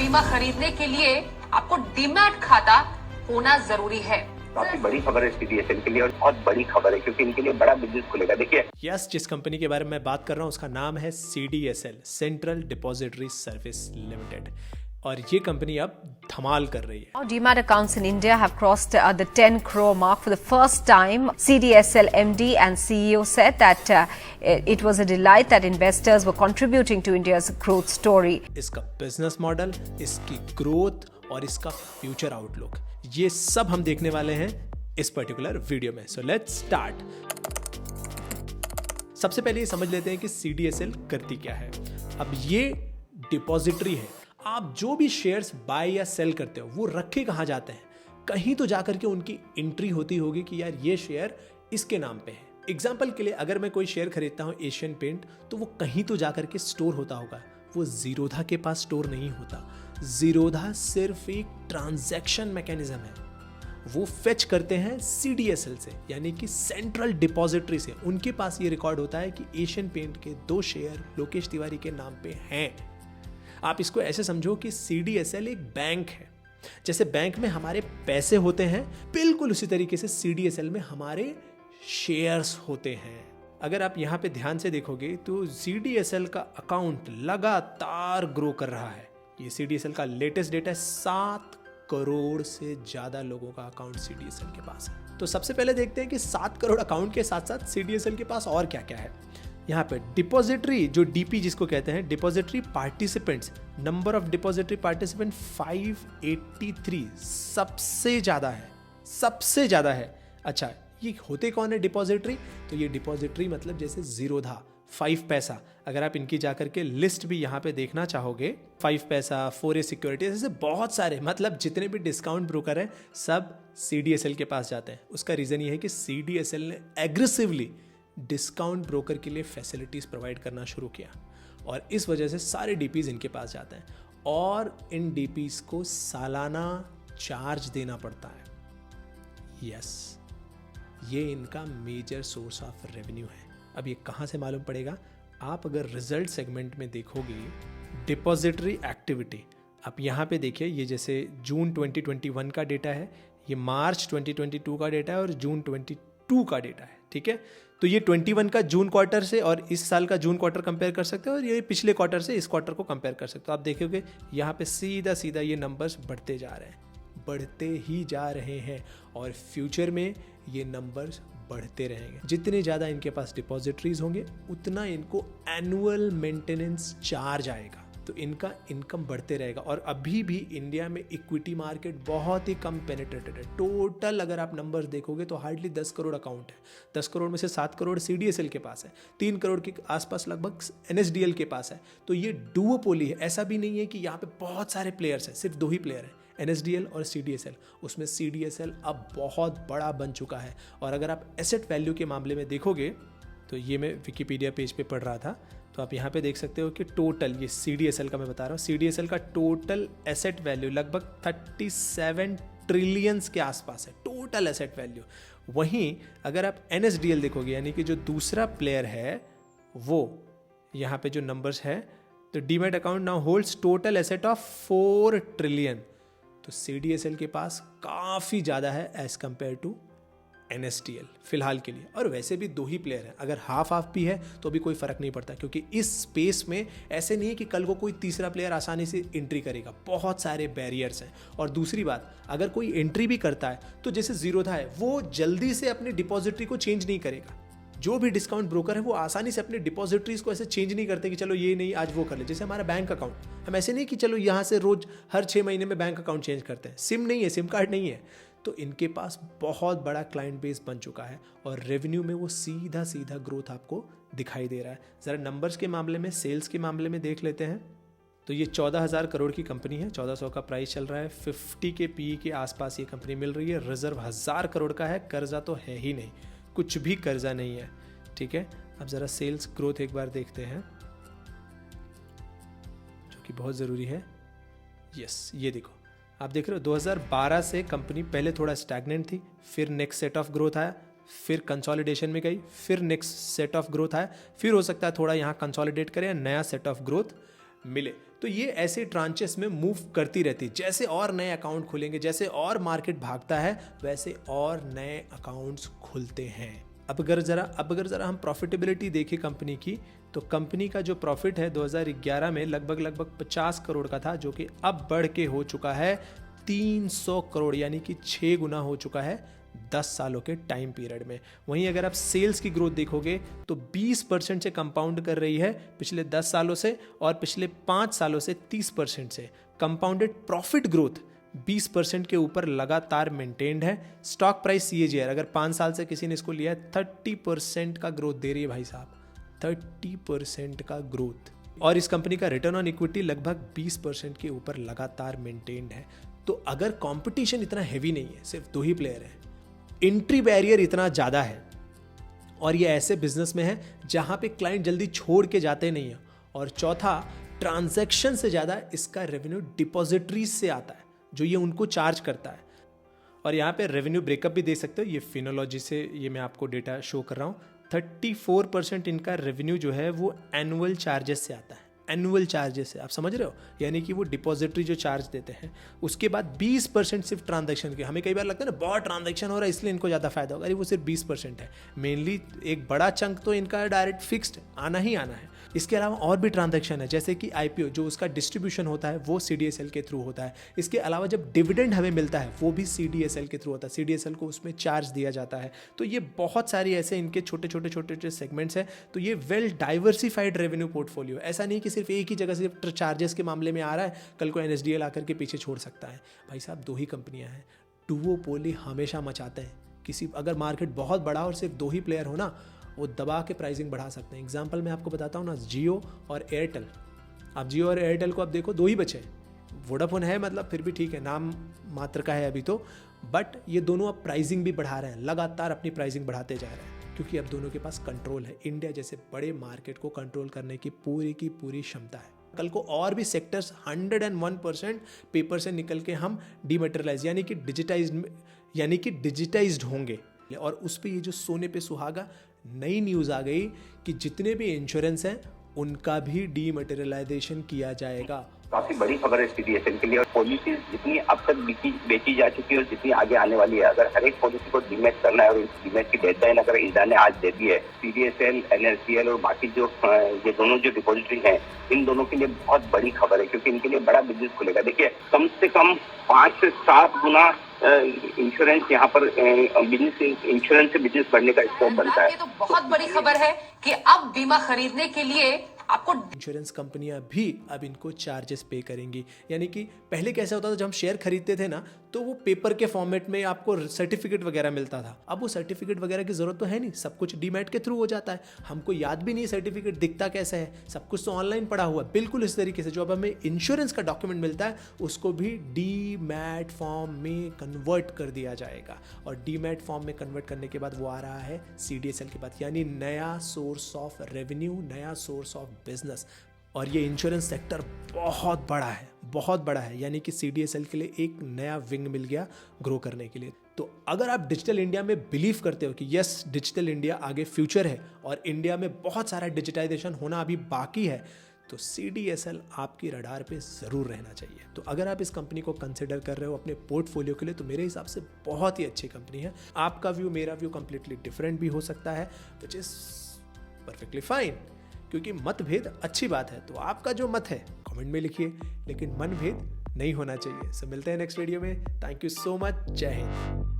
बीमा खरीदने के लिए आपको डीमैट खाता होना जरूरी है। काफी बड़ी खबर है सीडीएसएल के लिए और बहुत बड़ी खबर है क्योंकि इनके लिए बड़ा बिजनेस खुलेगा। देखिए जिस कंपनी के बारे में मैं बात कर रहा हूँ उसका नाम है CDSL, central depository service limited, और ये कंपनी अब धमाल कर रही है। Now, Demat accounts in India have crossed the 10 crore mark for the first time. CDSL MD and CEO said that it was a delight that investors were contributing to India's growth story. इसका business model, इसकी growth और इसका future outlook, ये सब हम देखने वाले हैं इस पर्टिकुलर वीडियो में। So let's start. सबसे पहले ये समझ लेते हैं कि CDSL करती क्या है। अब ये डिपॉजिटरी है। आप जो भी शेयर्स बाय या सेल करते हो वो रखे कहाँ जाते हैं? कहीं तो जाकर के उनकी एंट्री होती होगी कि यार ये शेयर इसके नाम पे है। एग्जाम्पल के लिए अगर मैं कोई शेयर खरीदता हूँ एशियन पेंट, तो वो कहीं तो जाकर के स्टोर होता होगा। वो जीरोधा के पास स्टोर नहीं होता। जीरोधा सिर्फ एक ट्रांजैक्शन मैकेनिज्म है। वो फेच करते हैं CDSL से, यानी कि सेंट्रल डिपॉजिटरी से। उनके पास ये रिकॉर्ड होता है कि एशियन पेंट के 2 शेयर लोकेश तिवारी के नाम पे हैं। आप इसको ऐसे समझो कि CDSL एक बैंक है। जैसे बैंक में हमारे पैसे होते हैं, बिल्कुल उसी तरीके से CDSL में हमारे शेयर्स होते हैं। अगर आप यहाँ पे ध्यान से देखोगे तो CDSL का अकाउंट लगातार ग्रो कर रहा है। ये CDSL का लेटेस्ट डेटा है, 7 करोड़ से ज्यादा लोगों का अकाउंट CDSL के पास है। तो सबसे पहले देखते हैं कि 7 करोड़ अकाउंट के साथ साथ CDSL के पास और क्या क्या है। यहाँ पे डिपॉजिटरी, जो DP जिसको कहते हैं, depository participants, number of depository participant 583 सबसे ज्यादा है। अच्छा, ये होते कौन है डिपॉजिटरी? तो ये डिपॉजिटरी मतलब जैसे जीरोधा, 5 पैसा। अगर आप इनकी जाकर के लिस्ट भी यहाँ पे देखना चाहोगे, 5 पैसा, 4A सिक्योरिटीज, ऐसे बहुत सारे, मतलब जितने भी डिस्काउंट ब्रोकर हैं सब CDSL के पास जाते हैं। उसका रीजन ये है कि CDSL ने एग्रेसिवली डिस्काउंट ब्रोकर के लिए फैसिलिटीज प्रोवाइड करना शुरू किया, और इस वजह से सारे DPs इनके पास जाते हैं, और इन DPs को सालाना चार्ज देना पड़ता है। यस, ये इनका मेजर सोर्स ऑफ रेवेन्यू है। अब ये कहाँ से मालूम पड़ेगा? आप अगर रिजल्ट सेगमेंट में देखोगे डिपॉजिटरी एक्टिविटी, आप यहाँ पे देखिए, ये जैसे जून 2021 का डेटा है, ये मार्च 2022 का डेटा है और जून 22 का डेटा है। ठीक है, तो ये 21 का जून क्वार्टर से और इस साल का जून क्वार्टर कंपेयर कर सकते हो, और ये पिछले क्वार्टर से इस क्वार्टर को कंपेयर कर सकते हो। आप देखोगे यहाँ पे सीधा ये नंबर्स बढ़ते जा रहे हैं, बढ़ते ही जा रहे हैं, और फ्यूचर में ये नंबर्स बढ़ते रहेंगे। जितने ज़्यादा इनके पास डिपॉजिटरीज होंगे उतना इनको एनुअल मेंटेनेंस चार्ज आएगा, तो इनका इनकम बढ़ते रहेगा। और अभी भी इंडिया में इक्विटी मार्केट बहुत ही कम पेनिट्रेटेड है। टोटल अगर आप नंबर्स देखोगे तो हार्डली 10 करोड़ अकाउंट है। 10 करोड़ में से 7 करोड़ CDSL के पास है, 3 करोड़ के आसपास लगभग NSDL के पास है। तो ये डुओपोली है। ऐसा भी नहीं है कि यहाँ पे बहुत सारे प्लेयर्स हैं, सिर्फ 2 ही प्लेयर हैं, NSDL और CDSL। उसमें CDSL अब बहुत बड़ा बन चुका है। और अगर आप एसेट वैल्यू के मामले में देखोगे, तो ये मैं विकिपीडिया पेज पे पढ़ रहा था, तो आप यहाँ पे देख सकते हो कि टोटल, ये CDSL का मैं बता रहा हूँ, CDSL का टोटल एसेट वैल्यू लगभग 37 ट्रिलियंस के आसपास है, टोटल एसेट वैल्यू। वहीं अगर आप NSDL देखोगे, यानी कि जो दूसरा प्लेयर है, वो यहाँ पे जो नंबर्स है, तो demat account now holds total asset of 4 trillion. तो CDSL के पास काफ़ी ज़्यादा है एज कंपेयर टू NSDL फिलहाल के लिए। और वैसे भी 2 ही प्लेयर हैं, अगर हाफ भी है तो भी कोई फर्क नहीं पड़ता, क्योंकि इस स्पेस में ऐसे नहीं है कि कल को कोई तीसरा प्लेयर आसानी से एंट्री करेगा, बहुत सारे बैरियर्स हैं। और दूसरी बात, अगर कोई एंट्री भी करता है तो जैसे जीरोधा है, वो जल्दी से अपनी डिपॉजिटरी को चेंज नहीं करेगा। जो भी डिस्काउंट ब्रोकर है वो आसानी से अपने डिपॉजिटरीज को ऐसे चेंज नहीं करते कि चलो ये नहीं आज वो कर ले। जैसे हमारा बैंक अकाउंट, हम ऐसे नहीं कि चलो यहाँ से रोज हर 6 महीने में बैंक अकाउंट चेंज करते हैं। सिम नहीं है, सिम कार्ड नहीं है। तो इनके पास बहुत बड़ा क्लाइंट बेस बन चुका है, और रेवेन्यू में वो सीधा ग्रोथ आपको दिखाई दे रहा है। ज़रा नंबर्स के मामले में, सेल्स के मामले में देख लेते हैं। तो ये 14,000 करोड़ की कंपनी है, 1400 का प्राइस चल रहा है, 50 के PE के आसपास ये कंपनी मिल रही है। रिजर्व 1000 करोड़ का है, कर्जा तो है ही नहीं, कुछ भी कर्जा नहीं है। ठीक है, अब ज़रा सेल्स ग्रोथ एक बार देखते हैं, जो कि बहुत ज़रूरी है। यस, ये देखो, आप देख रहे हो 2012 से कंपनी पहले थोड़ा स्टैग्नेंट थी, फिर नेक्स्ट सेट ऑफ ग्रोथ आया, फिर कंसोलिडेशन में गई, फिर नेक्स्ट सेट ऑफ ग्रोथ आया, फिर हो सकता है थोड़ा यहाँ कंसोलिडेट करें, नया सेट ऑफ ग्रोथ मिले। तो ये ऐसे ट्रांचेस में मूव करती रहती है। जैसे और नए अकाउंट खुलेंगे, जैसे और मार्केट भागता है, वैसे और नए अकाउंट्स खुलते हैं। अब अगर ज़रा हम प्रॉफिटेबिलिटी देखें कंपनी की, तो कंपनी का जो प्रॉफिट है 2011 में लगभग 50 करोड़ का था, जो कि अब बढ़ के हो चुका है 300 करोड़, यानी कि 6 गुना हो चुका है 10 सालों के टाइम पीरियड में। वहीं अगर आप सेल्स की ग्रोथ देखोगे तो 20% से कंपाउंड कर रही है पिछले 10 सालों से, और पिछले 5 सालों से 30% से। कंपाउंडेड प्रॉफिट ग्रोथ 20% के ऊपर लगातार मेंटेन्ड है। स्टॉक प्राइस CAGR अगर 5 साल से किसी ने इसको लिया है, 30% का ग्रोथ दे रही है भाई साहब, 30% का ग्रोथ। और इस कंपनी का रिटर्न ऑन इक्विटी लगभग 20% के ऊपर लगातार मेंटेन्ड है। तो अगर कंपटीशन इतना हैवी नहीं है, सिर्फ 2 ही प्लेयर हैं, एंट्री बैरियर इतना ज़्यादा है, और ये ऐसे बिजनेस में है जहाँ पे क्लाइंट जल्दी छोड़ के जाते नहीं हैं, और चौथा, ट्रांजैक्शन से ज़्यादा इसका रेवेन्यू डिपॉजिटरीज से आता है, जो ये उनको चार्ज करता है। और यहाँ पे रेवेन्यू ब्रेकअप भी दे सकते हो, ये फिनोलॉजी से ये मैं आपको डेटा शो कर रहा हूँ। 34% इनका रेवेन्यू जो है वो एनुअल चार्जेस से आता है, एनुअल चार्जेस है, आप समझ रहे हो, यानी कि वो डिपॉजिटरी जो चार्ज देते हैं। उसके बाद 20% सिर्फ ट्रांजैक्शन के। हमें कई बार लगता है ना बहुत ट्रांजैक्शन हो रहा है इसलिए इनको ज़्यादा फायदा होगा, अरे वो सिर्फ 20% है। मेनली एक बड़ा चंक तो इनका डायरेक्ट फिक्स्ड आना ही आना है। इसके अलावा और भी ट्रांजैक्शन है, जैसे कि IPO जो उसका डिस्ट्रीब्यूशन होता है वो CDSL के थ्रू होता है। इसके अलावा जब डिविडेंड हमें मिलता है वो भी CDSL के थ्रू होता है, CDSL को उसमें चार्ज दिया जाता है। तो ये बहुत सारी ऐसे इनके छोटे सेगमेंट्स हैं। तो ये वेल डाइवर्सिफाइड रेवेन्यू पोर्टफोलियो, ऐसा नहीं कि सिर्फ एक ही जगह सिर्फ चार्जेस के मामले में आ रहा है, कल को NSDL आकर के पीछे छोड़ सकता है। भाई साहब 2 ही कंपनियां हैं, डुओपोली हमेशा मचाते हैं। किसी अगर मार्केट बहुत बड़ा और सिर्फ 2 ही प्लेयर हो ना, वो दबा के प्राइसिंग बढ़ा सकते हैं। एग्जांपल मैं आपको बताता हूँ ना, जियो और एयरटेल। आप जियो और एयरटेल को आप देखो 2 ही बचे। वोडाफोन है मतलब फिर भी ठीक है, नाम मात्र का है अभी तो, बट ये दोनों अब प्राइसिंग भी बढ़ा रहे हैं, लगातार अपनी प्राइसिंग बढ़ाते जा रहे हैं, क्योंकि अब दोनों के पास कंट्रोल है। इंडिया जैसे बड़े मार्केट को कंट्रोल करने की पूरी क्षमता है। कल को और भी सेक्टर्स 101% पेपर से निकल के हम डीमटेरियलाइज यानी कि डिजिटाइज्ड होंगे। और उस पे ये जो सोने पे सुहागा नई न्यूज़ आ गई कि जितने भी इंश्योरेंस हैं उनका भी डीमटेरियलाइजेशन किया जाएगा। काफी बड़ी खबर है CDSL के लिए, और पॉलिसी जितनी अब तक बेची जा चुकी है और जितनी आगे आने वाली है, अगर हर एक पॉलिसी को डीमेट करना है और इस डीमेट की डेडलाइन अगर IRDAI ने आज दे दी है, CDSL, NSDL और बाकी जो ये दोनों जो डिपॉजिटरी हैं, इन दोनों के लिए बहुत बड़ी खबर है, क्योंकि इनके लिए बड़ा बिजनेस खुलेगा। देखिए कम से कम 5 से 7 गुना इंश्योरेंस यहाँ पर इंश्योरेंस से बिजनेस बढ़ने का स्कोप बनता है। ये तो बहुत बड़ी खबर है कि अब बीमा खरीदने के लिए आपको इंश्योरेंस कंपनियां भी अब इनको चार्जेस पे करेंगी। यानी कि पहले कैसा होता था, जब हम शेयर खरीदते थे ना, तो वो पेपर के फॉर्मेट में आपको सर्टिफिकेट वगैरह मिलता था। अब वो सर्टिफिकेट वगैरह की जरूरत तो है नहीं, सब कुछ डीमैट के थ्रू हो जाता है। हमको याद भी नहीं सर्टिफिकेट दिखता कैसे है, सब कुछ तो ऑनलाइन पड़ा हुआ है। बिल्कुल इस तरीके से जो अब हमें इंश्योरेंस का डॉक्यूमेंट मिलता है उसको भी डीमैट फॉर्म में कन्वर्ट कर दिया जाएगा। और डीमैट फॉर्म में कन्वर्ट करने के बाद वो आ रहा है CDSL के बाद, यानी नया सोर्स ऑफ रेवेन्यू, नया सोर्स ऑफ बिजनेस। और ये इंश्योरेंस सेक्टर बहुत बड़ा है, यानी कि CDSL के लिए एक नया विंग मिल गया ग्रो करने के लिए। तो अगर आप डिजिटल इंडिया में बिलीव करते हो कि यस डिजिटल इंडिया आगे फ्यूचर है और इंडिया में बहुत सारा डिजिटाइजेशन होना अभी बाकी है, तो CDSL आपकी रडार पे ज़रूर रहना चाहिए। तो अगर आप इस कंपनी को कंसिडर कर रहे हो अपने पोर्टफोलियो के लिए, तो मेरे हिसाब से बहुत ही अच्छी कंपनी है। आपका व्यू मेरा व्यू कंप्लीटली डिफरेंट भी हो सकता है, विच इज़ परफेक्टली फाइन, क्योंकि मतभेद अच्छी बात है। तो आपका जो मत है कमेंट में लिखिए, लेकिन मनभेद नहीं होना चाहिए। सो मिलते हैं नेक्स्ट वीडियो में। थैंक यू सो मच, जय हिंद।